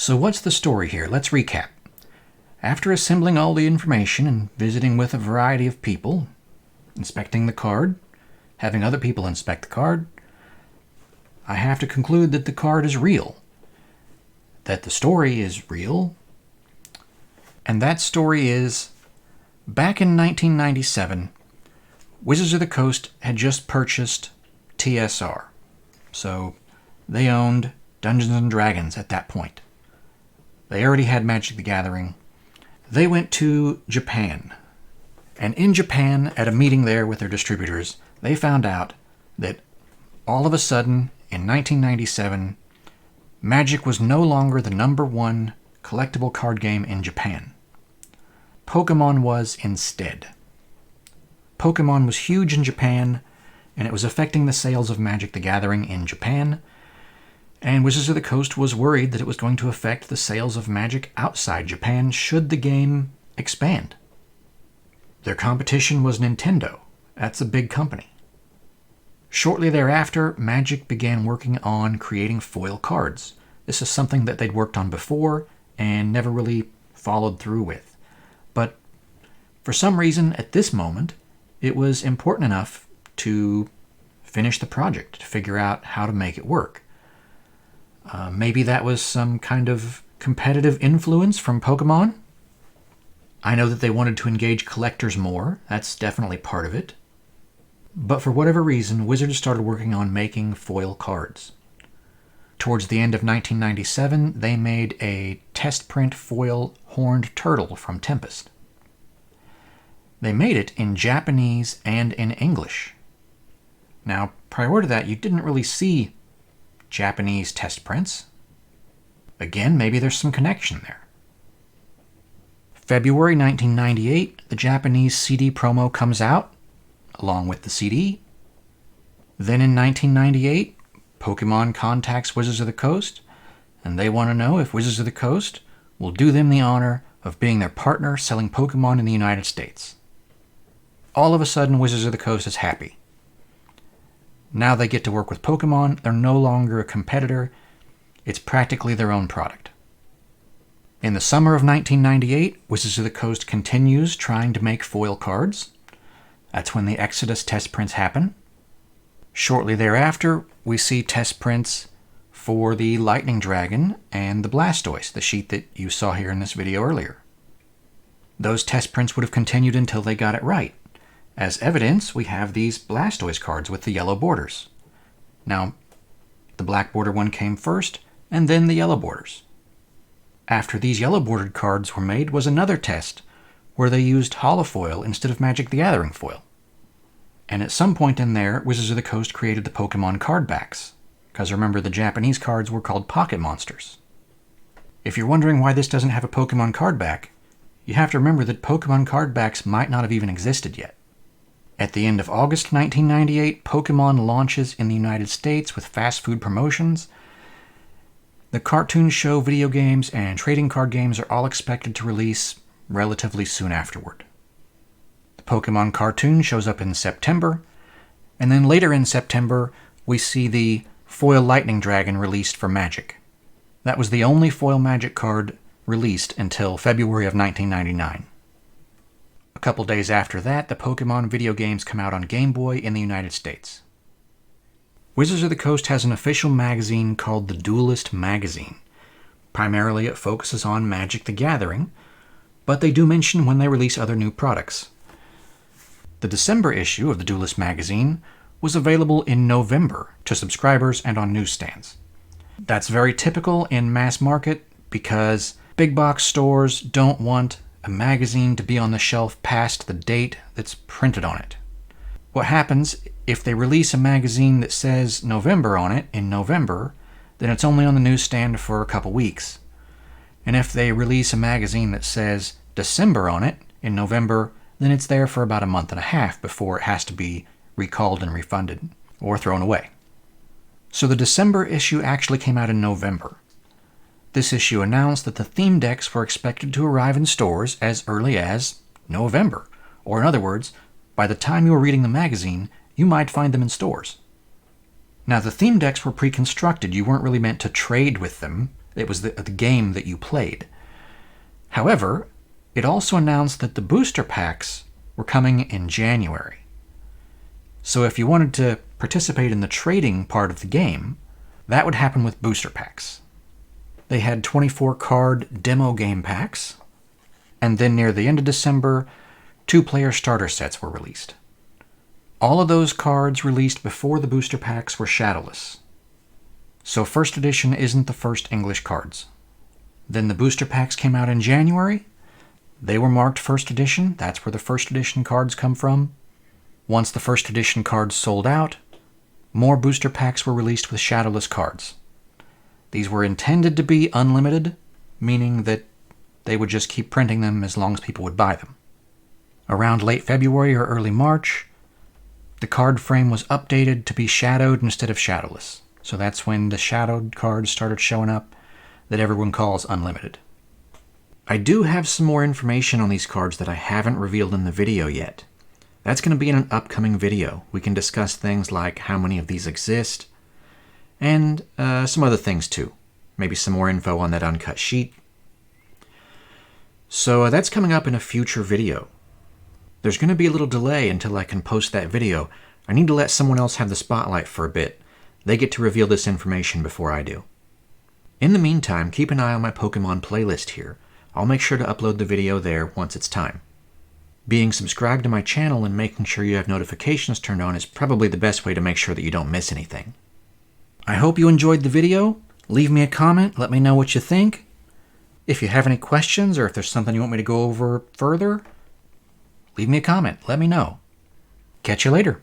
So what's the story here? Let's recap. After assembling all the information and visiting with a variety of people, inspecting the card, having other people inspect the card, I have to conclude that the card is real, that the story is real, and that story is, back in 1997, Wizards of the Coast had just purchased TSR, so they owned Dungeons & Dragons at that point. They already had Magic the Gathering. They went to Japan, and in Japan, at a meeting there with their distributors, they found out that all of a sudden, in 1997, Magic was no longer the #1 collectible card game in Japan. Pokémon was instead. Pokémon was huge in Japan, and it was affecting the sales of Magic the Gathering in Japan, and Wizards of the Coast was worried that it was going to affect the sales of Magic outside Japan should the game expand. Their competition was Nintendo. That's a big company. Shortly thereafter, Magic began working on creating foil cards. This is something that they'd worked on before and never really followed through with. But for some reason, at this moment, it was important enough to finish the project, to figure out how to make it work. Maybe that was some kind of competitive influence from Pokémon. I know that they wanted to engage collectors more. That's definitely part of it. But for whatever reason, Wizards started working on making foil cards. Towards the end of 1997, they made a test print foil horned turtle from Tempest. They made it in Japanese and in English. Now, prior to that, you didn't really see Japanese test prints. Again, maybe there's some connection there. February 1998, the Japanese CD promo comes out, along with the CD. Then in 1998, Pokémon contacts Wizards of the Coast, and they want to know if Wizards of the Coast will do them the honor of being their partner selling Pokémon in the United States. All of a sudden, Wizards of the Coast is happy. Now they get to work with Pokémon. They're no longer a competitor. It's practically their own product. In the summer of 1998, Wizards of the Coast continues trying to make foil cards. That's when the Exodus test prints happen. Shortly thereafter, we see test prints for the Lightning Dragon and the Blastoise, the sheet that you saw here in this video earlier. Those test prints would have continued until they got it right. As evidence, we have these Blastoise cards with the yellow borders. Now, the black border one came first, and then the yellow borders. After these yellow bordered cards were made was another test where they used holofoil instead of Magic the Gathering foil. And at some point in there, Wizards of the Coast created the Pokémon card backs, because remember, the Japanese cards were called Pocket Monsters. If you're wondering why this doesn't have a Pokémon card back, you have to remember that Pokémon card backs might not have even existed yet. At the end of August 1998, Pokémon launches in the United States with fast food promotions. The cartoon show, video games, and trading card games are all expected to release relatively soon afterward. The Pokémon cartoon shows up in September, and then later in September, we see the foil Lightning Dragon released for Magic. That was the only foil Magic card released until February of 1999. A couple days after that, the Pokémon video games come out on Game Boy in the United States. Wizards of the Coast has an official magazine called the Duelist Magazine. Primarily it focuses on Magic the Gathering, but they do mention when they release other new products. The December issue of the Duelist Magazine was available in November to subscribers and on newsstands. That's very typical in mass market because big box stores don't want a magazine to be on the shelf past the date that's printed on it. What happens if they release a magazine that says November on it in November, then it's only on the newsstand for a couple weeks. And if they release a magazine that says December on it in November, then it's there for about a month and a half before it has to be recalled and refunded or thrown away. So the December issue actually came out in November. This issue announced that the theme decks were expected to arrive in stores as early as November, or in other words, by the time you were reading the magazine, you might find them in stores. Now, the theme decks were pre-constructed. You weren't really meant to trade with them. It was the game that you played. However, it also announced that the booster packs were coming in January. So if you wanted to participate in the trading part of the game, that would happen with booster packs. They had 24 card demo game packs, and then near the end of December, 2-player starter sets were released. All of those cards released before the booster packs were shadowless. So first edition isn't the first English cards. Then the booster packs came out in January. They were marked first edition. That's where the first edition cards come from. Once the first edition cards sold out, more booster packs were released with shadowless cards. These were intended to be unlimited, meaning that they would just keep printing them as long as people would buy them. Around late February or early March, the card frame was updated to be shadowed instead of shadowless. So that's when the shadowed cards started showing up that everyone calls unlimited. I do have some more information on these cards that I haven't revealed in the video yet. That's going to be in an upcoming video. We can discuss things like how many of these exist, and some other things too. Maybe some more info on that uncut sheet. So that's coming up in a future video. There's going to be a little delay until I can post that video. I need to let someone else have the spotlight for a bit. They get to reveal this information before I do. In the meantime, keep an eye on my Pokemon playlist here. I'll make sure to upload the video there once it's time. Being subscribed to my channel and making sure you have notifications turned on is probably the best way to make sure that you don't miss anything. I hope you enjoyed the video. Leave me a comment, let me know what you think. If you have any questions or if there's something you want me to go over further, leave me a comment, let me know. Catch you later.